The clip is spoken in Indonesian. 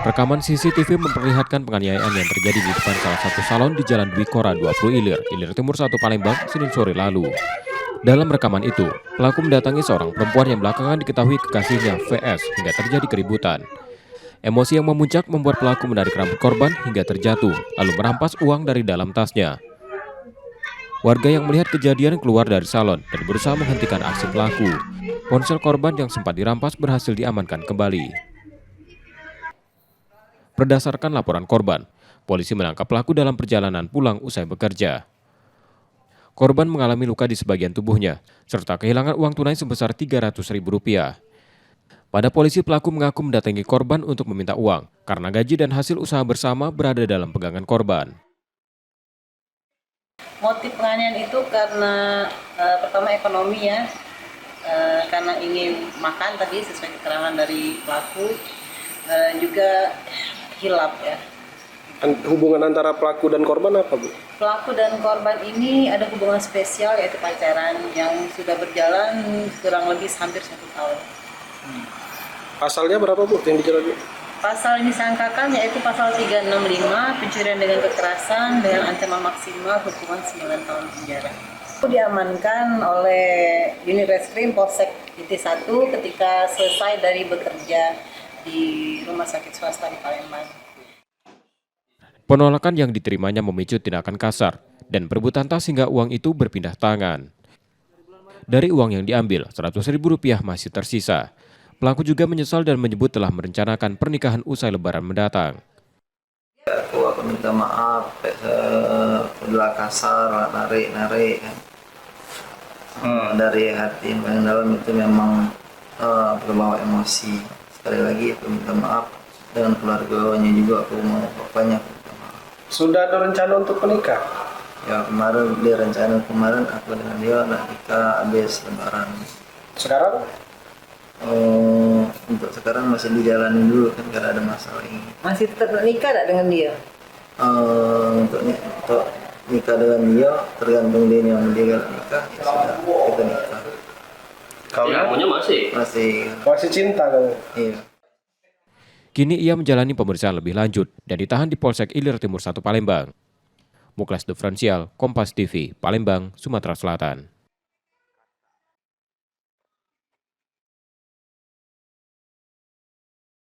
Rekaman CCTV memperlihatkan penganiayaan yang terjadi di depan salah satu salon di Jalan Dwi Kora 20 Ilir Timur 1 Palembang, Senin sore lalu. Dalam rekaman itu, pelaku mendatangi seorang perempuan yang belakangan diketahui kekasihnya VS hingga terjadi keributan. Emosi yang memuncak membuat pelaku menarik rambut korban hingga terjatuh, lalu merampas uang dari dalam tasnya. Warga yang melihat kejadian keluar dari salon dan berusaha menghentikan aksi pelaku. Ponsel korban yang sempat dirampas berhasil diamankan kembali. Berdasarkan laporan korban, polisi menangkap pelaku dalam perjalanan pulang usai bekerja. Korban mengalami luka di sebagian tubuhnya, serta kehilangan uang tunai sebesar Rp300.000. Pada polisi, pelaku mengaku mendatangi korban untuk meminta uang, karena gaji dan hasil usaha bersama berada dalam pegangan korban. Motif penganiayaan itu karena pertama ekonomi ya, karena ingin makan tadi sesuai keterangan dari pelaku, juga hilap ya. Hubungan antara pelaku dan korban apa, Bu? Pelaku dan korban ini ada hubungan spesial, yaitu pacaran yang sudah berjalan kurang lebih hampir 1 tahun. Pasalnya berapa, Bu, yang dijalani? Pasal yang disangkakan yaitu pasal 365, pencurian dengan kekerasan dengan ancaman maksimal hukuman 9 tahun penjara. Itu diamankan oleh Unit Reskrim Polsek Inti 1 ketika selesai dari bekerja di rumah sakit swasta di Palembang. Penolakan yang diterimanya memicu tindakan kasar dan perebutan tas hingga uang itu berpindah tangan. Dari uang yang diambil, Rp100.000 masih tersisa. Pelaku juga menyesal dan menyebut telah merencanakan pernikahan usai Lebaran mendatang. Aku minta maaf, udah kasar, narik kan. Dari hati yang paling dalam itu memang terbawa emosi. Sekali lagi aku minta maaf dengan keluarganya juga, aku mau bapaknya. Sudah ada rencana untuk menikah? Ya kemarin aku dengan dia nak nikah habis Lebaran. Sekarang? Untuk sekarang masih dijalani dulu kan, karena ada masalah ini. Masih tetap nikah tak dengan dia? Untuk nikah dengan dia tergantung dia yang dia nikah, ya sudah kita nikah. Kamunya Masih cinta kamu? iya. Kini ia menjalani pemeriksaan lebih lanjut dan ditahan di Polsek Ilir Timur 1 Palembang. Muklas Diferensial, Kompas TV, Palembang, Sumatera Selatan.